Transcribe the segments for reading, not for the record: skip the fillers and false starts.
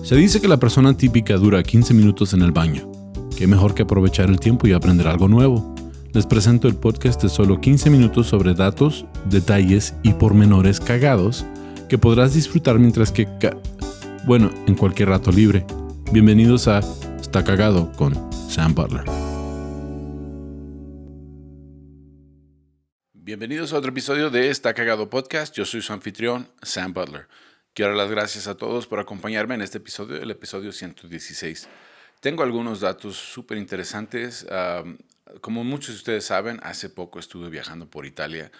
Se dice que la persona típica dura 15 minutos en el baño. ¿Qué mejor que aprovechar el tiempo y aprender algo nuevo? Les presento el podcast de solo 15 minutos sobre datos, detalles y pormenores cagados que podrás disfrutar mientras que... en cualquier rato libre. Bienvenidos a Está Cagado con Sam Butler. Bienvenidos a otro episodio de Está Cagado Podcast. Yo soy su anfitrión, Sam Butler. Quiero dar las gracias a todos por acompañarme en este episodio, el episodio 116. Tengo algunos datos súper interesantes. Como muchos de ustedes saben, hace poco estuve viajando por Italia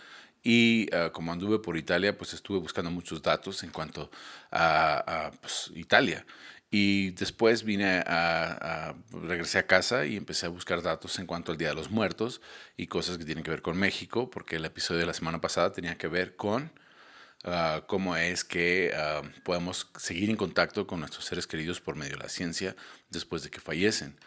y como anduve por Italia, pues estuve buscando muchos datos en cuanto a Italia. Y después regresé a casa y empecé a buscar datos en cuanto al Día de los Muertos y cosas que tienen que ver con México, porque el episodio de la semana pasada tenía que ver con cómo es que podemos seguir en contacto con nuestros seres queridos por medio de la ciencia después de que fallecen.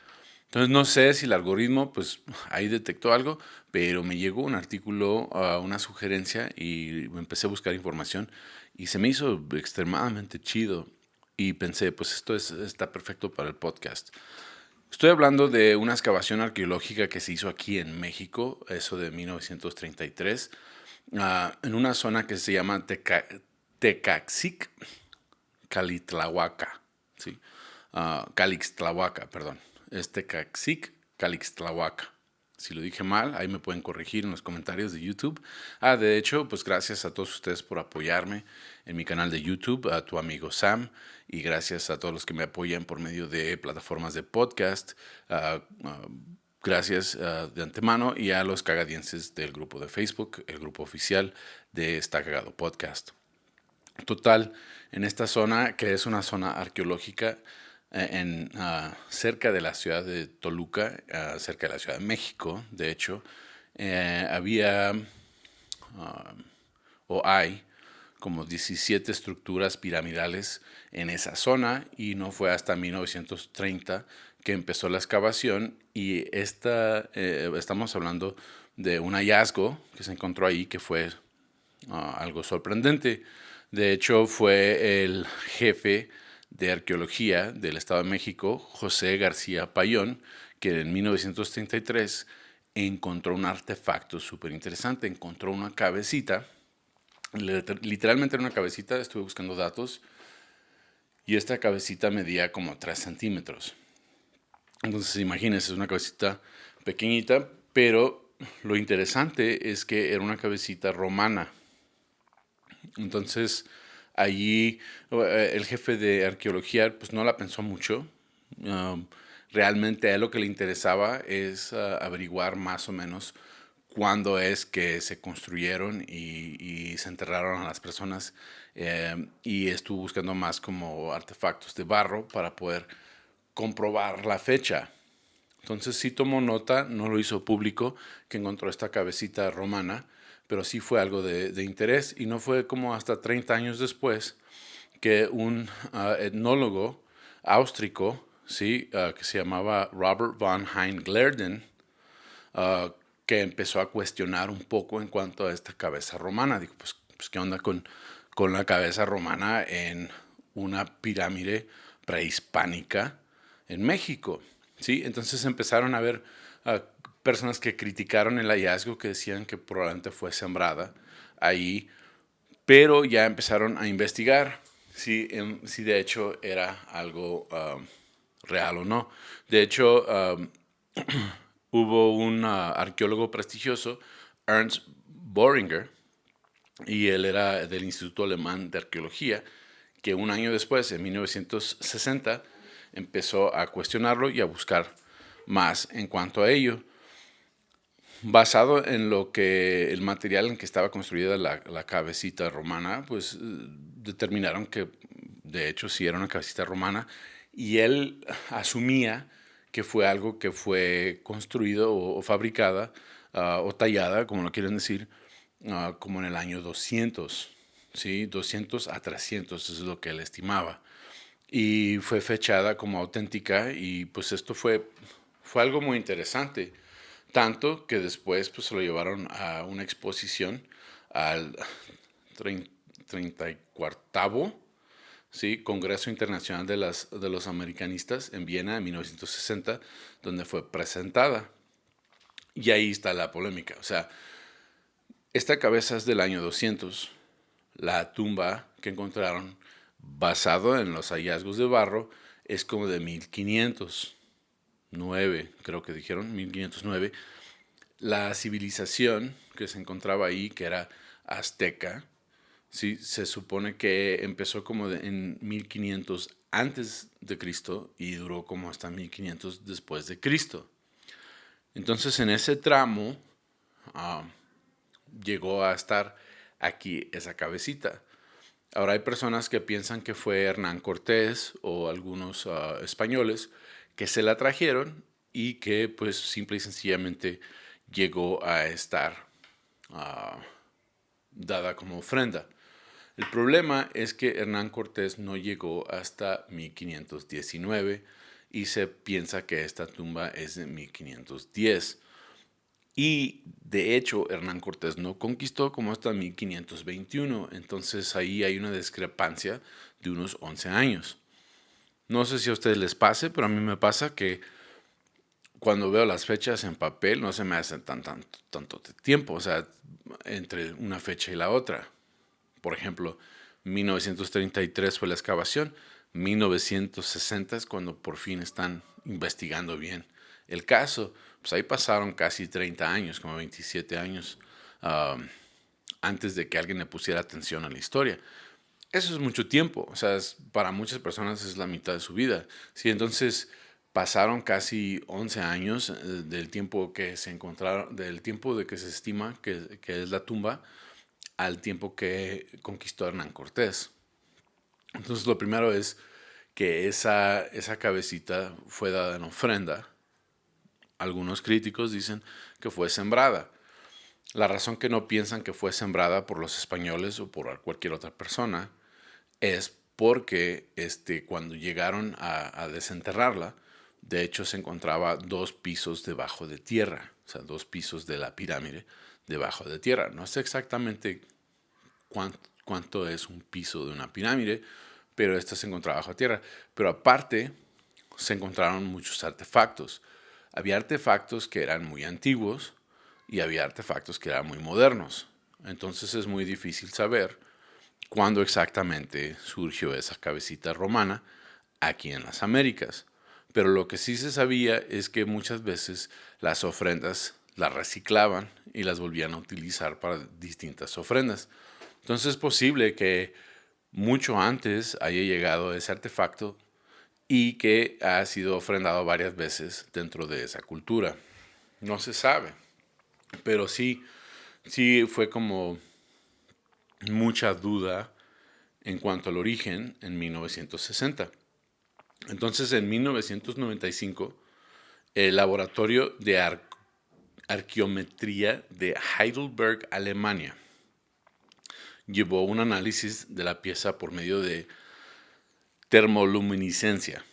Entonces no sé si el algoritmo pues ahí detectó algo, pero me llegó un artículo, una sugerencia y empecé a buscar información y se me hizo extremadamente chido y pensé pues está perfecto para el podcast. Estoy hablando de una excavación arqueológica que se hizo aquí en México, eso de 1933, en una zona que se llama Tecaxic, Calitlahuaca, ¿sí? Calixtlahuaca, perdón. Es Tecaxic, Calixtlahuaca. Si lo dije mal, ahí me pueden corregir en los comentarios de YouTube. De hecho, pues gracias a todos ustedes por apoyarme en mi canal de YouTube, a tu amigo Sam, y gracias a todos los que me apoyan por medio de plataformas de podcast. Gracias de antemano y a los cagadienses del grupo de Facebook, el grupo oficial de Está Cagado Podcast. Total, en esta zona, que es una zona arqueológica, cerca de la ciudad de Toluca, cerca de la Ciudad de México, de hecho, hay como 17 estructuras piramidales en esa zona y no fue hasta 1930 que empezó la excavación y estamos hablando de un hallazgo que se encontró ahí que fue algo sorprendente. De hecho, fue el jefe de arqueología del Estado de México, José García Payón, que en 1933 encontró un artefacto súper interesante. Encontró una cabecita, literalmente era una cabecita, estuve buscando datos, y esta cabecita medía como 3 centímetros. Entonces, imagínense, es una cabecita pequeñita, pero lo interesante es que era una cabecita romana. Entonces, allí el jefe de arqueología pues no la pensó mucho. Realmente a él lo que le interesaba es averiguar más o menos cuándo es que se construyeron y se enterraron a las personas, y estuvo buscando más como artefactos de barro para poder comprobar la fecha. Entonces sí tomó nota, no lo hizo público, que encontró esta cabecita romana, pero sí fue algo de interés y no fue como hasta 30 años después que un etnólogo austriaco, ¿sí? Que se llamaba Robert von Hein-Glerden, que empezó a cuestionar un poco en cuanto a esta cabeza romana. Dijo, pues ¿qué onda con la cabeza romana en una pirámide prehispánica en México? ¿Sí? Entonces empezaron a ver personas que criticaron el hallazgo, que decían que probablemente fue sembrada ahí, pero ya empezaron a investigar si de hecho era algo real o no. De hecho, hubo un arqueólogo prestigioso, Ernst Bohringer, y él era del Instituto Alemán de Arqueología, que un año después, en 1960, empezó a cuestionarlo y a buscar más en cuanto a ello. Basado en el material en que estaba construida la cabecita romana, pues determinaron que de hecho sí era una cabecita romana, y él asumía que fue algo que fue construido o fabricada o tallada, como lo quieren decir, como en el año 200, ¿sí? 200 a 300 es lo que él estimaba. Y fue fechada como auténtica y pues esto fue algo muy interesante. Tanto que después pues, se lo llevaron a una exposición al 34º ¿sí? Congreso Internacional de los Americanistas en Viena en 1960, donde fue presentada. Y ahí está la polémica. O sea, esta cabeza es del año 200. La tumba que encontraron, basado en los hallazgos de barro, es como de 1509, creo que dijeron, 1509. La civilización que se encontraba ahí, que era azteca, ¿sí? Se supone que empezó como en 1500 antes de Cristo y duró como hasta 1500 después de Cristo. Entonces en ese tramo uh, llegó a estar aquí esa cabecita. Ahora hay personas que piensan que fue Hernán Cortés o algunos españoles que se la trajeron y que pues simple y sencillamente llegó a estar uh, dada como ofrenda. El problema es que Hernán Cortés no llegó hasta 1519 y se piensa que esta tumba es de 1510. Y de hecho, Hernán Cortés no conquistó como hasta 1521, entonces ahí hay una discrepancia de unos 11 años. No sé si a ustedes les pase, pero a mí me pasa que cuando veo las fechas en papel no se me hace tanto tiempo, o sea, entre una fecha y la otra. Por ejemplo, 1933 fue la excavación, 1960 es cuando por fin están investigando bien el caso. Pues ahí pasaron casi 30 años, como 27 años, antes de que alguien le pusiera atención a la historia. Eso es mucho tiempo, o sea, para muchas personas es la mitad de su vida. Sí, entonces pasaron casi 11 años del tiempo que se encontraron, del tiempo de que se estima que es la tumba, al tiempo que conquistó Hernán Cortés. Entonces lo primero es que esa cabecita fue dada en ofrenda. Algunos críticos dicen que fue sembrada. La razón que no piensan que fue sembrada por los españoles o por cualquier otra persona es porque cuando llegaron a desenterrarla, de hecho se encontraba 2 pisos debajo de tierra, o sea, 2 pisos de la pirámide debajo de tierra. No sé exactamente cuánto es un piso de una pirámide, pero esta se encontraba bajo tierra. Pero aparte, se encontraron muchos artefactos. Había artefactos que eran muy antiguos y había artefactos que eran muy modernos. Entonces es muy difícil saber cuándo exactamente surgió esa cabecita romana aquí en las Américas. Pero lo que sí se sabía es que muchas veces las ofrendas las reciclaban y las volvían a utilizar para distintas ofrendas. Entonces es posible que mucho antes haya llegado ese artefacto y que ha sido ofrendado varias veces dentro de esa cultura. No se sabe, pero sí fue como mucha duda en cuanto al origen en 1960. Entonces en 1995 el laboratorio de arqueometría de Heidelberg, Alemania, llevó un análisis de la pieza por medio de termoluminiscencia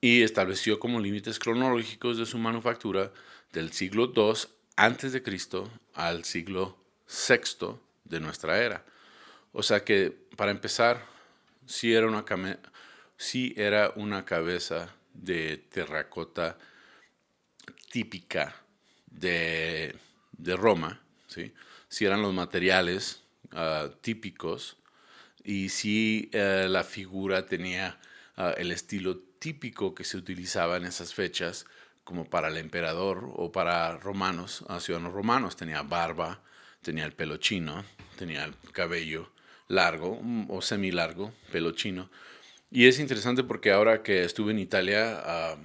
y estableció como límites cronológicos de su manufactura del siglo II antes de Cristo al siglo VI de nuestra era. O sea que, para empezar, sí era una cabeza de terracota típica de Roma, ¿sí? Sí eran los materiales típicos y sí la figura tenía el estilo típico que se utilizaba en esas fechas, como para el emperador o para romanos, ciudadanos romanos. Tenía barba, tenía el pelo chino, tenía el cabello largo o semilargo, pelo chino. Y es interesante porque ahora que estuve en Italia,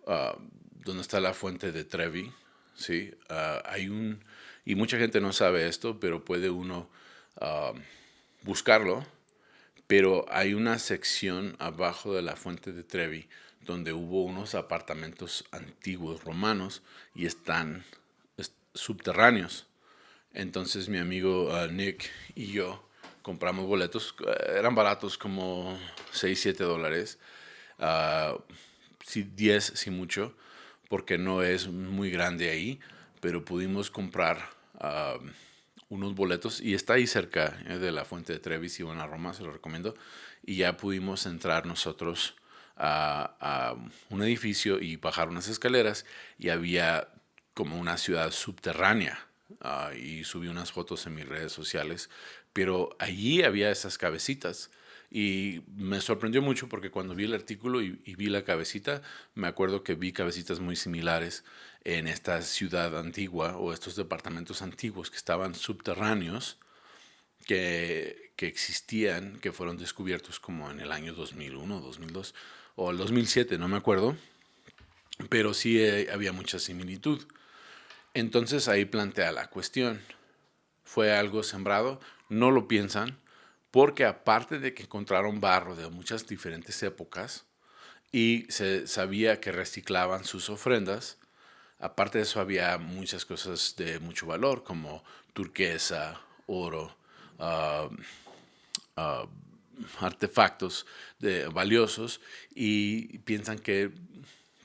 donde está la fuente de Trevi, ¿sí? Y mucha gente no sabe esto, pero puede uno buscarlo, pero hay una sección abajo de la fuente de Trevi donde hubo unos apartamentos antiguos romanos y están subterráneos. Entonces mi amigo Nick y yo compramos boletos, eran baratos, como 6 7 dólares, uh, 10 si mucho, porque no es muy grande ahí, pero pudimos comprar unos boletos y está ahí cerca de la Fuente de Trevi, si van a Roma, se lo recomiendo. Y ya pudimos entrar nosotros a un edificio y bajar unas escaleras y había como una ciudad subterránea. Y subí unas fotos en mis redes sociales, pero allí había esas cabecitas. Y me sorprendió mucho porque cuando vi el artículo y vi la cabecita, me acuerdo que vi cabecitas muy similares en esta ciudad antigua o estos departamentos antiguos que estaban subterráneos, que existían, que fueron descubiertos como en el año 2001, 2002 o el 2007, no me acuerdo, pero sí había mucha similitud. Entonces ahí plantea la cuestión. ¿Fue algo sembrado? No lo piensan, porque aparte de que encontraron barro de muchas diferentes épocas y se sabía que reciclaban sus ofrendas, aparte de eso había muchas cosas de mucho valor como turquesa, oro, uh, uh, artefactos valiosos, y piensan que,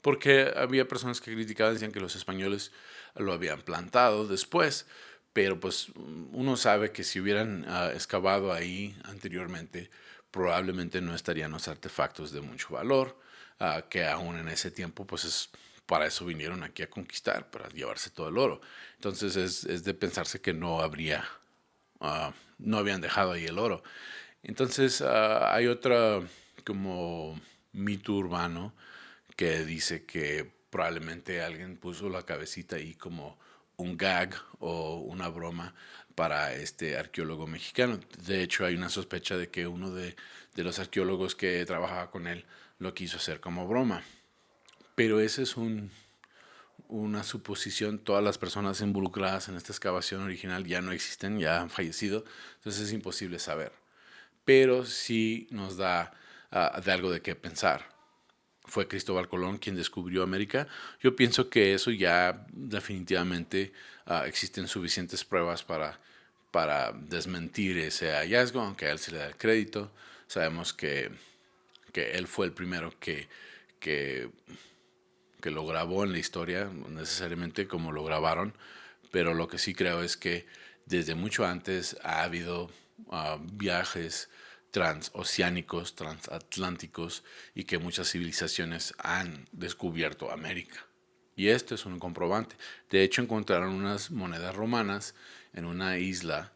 porque había personas que criticaban, decían que los españoles lo habían plantado después, pero pues uno sabe que si hubieran excavado ahí anteriormente, probablemente no estarían los artefactos de mucho valor, que aún en ese tiempo pues para eso vinieron aquí a conquistar, para llevarse todo el oro. Entonces es de pensarse que no habían dejado ahí el oro. Entonces hay otra como mito urbano que dice que probablemente alguien puso la cabecita ahí como un gag o una broma para este arqueólogo mexicano. De hecho, hay una sospecha de que uno de los arqueólogos que trabajaba con él lo quiso hacer como broma. Pero ese es una suposición. Todas las personas involucradas en esta excavación original ya no existen, ya han fallecido, entonces es imposible saber. Pero sí nos da de algo de qué pensar. ¿Fue Cristóbal Colón quien descubrió América? Yo pienso que eso ya definitivamente existen suficientes pruebas para desmentir ese hallazgo, aunque a él se le da el crédito. Sabemos que él fue el primero que, que lo grabó en la historia, no necesariamente como lo grabaron, pero lo que sí creo es que desde mucho antes ha habido viajes transoceánicos, transatlánticos, y que muchas civilizaciones han descubierto América. Y esto es un comprobante. De hecho, encontraron unas monedas romanas en una isla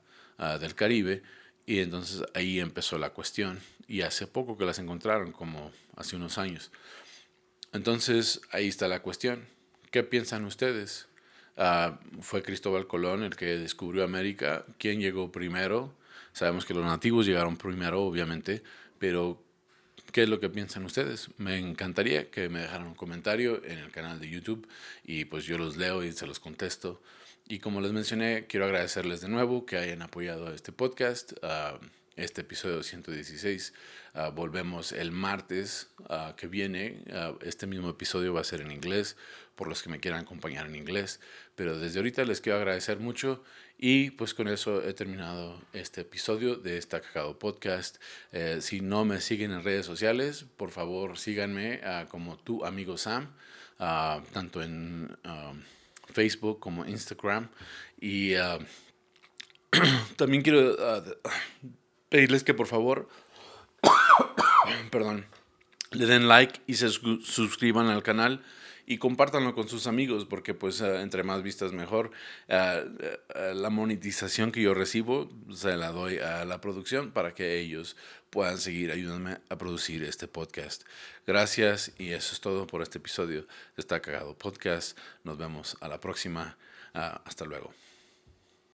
del Caribe, y entonces ahí empezó la cuestión. Y hace poco que las encontraron, como hace unos años. Entonces ahí está la cuestión. ¿Qué piensan ustedes? ¿Fue Cristóbal Colón el que descubrió América? ¿Quién llegó primero? Sabemos que los nativos llegaron primero, obviamente, pero ¿qué es lo que piensan ustedes? Me encantaría que me dejaran un comentario en el canal de YouTube y pues yo los leo y se los contesto. Y como les mencioné, quiero agradecerles de nuevo que hayan apoyado este podcast, este episodio 116. Volvemos el martes que viene. Este mismo episodio va a ser en inglés, por los que me quieran acompañar en inglés. Pero desde ahorita les quiero agradecer mucho, y pues con eso he terminado este episodio de Destacado Podcast. Si no me siguen en redes sociales, por favor síganme como tu amigo Sam, tanto en Facebook como Instagram. Y también quiero pedirles que por favor, perdón, le den like y se suscriban al canal y compártanlo con sus amigos, porque pues entre más vistas mejor. La monetización que yo recibo se la doy a la producción para que ellos puedan seguir ayudándome a producir este podcast. Gracias, y eso es todo por este episodio de Está Cagado Podcast. Nos vemos a la próxima. Hasta luego.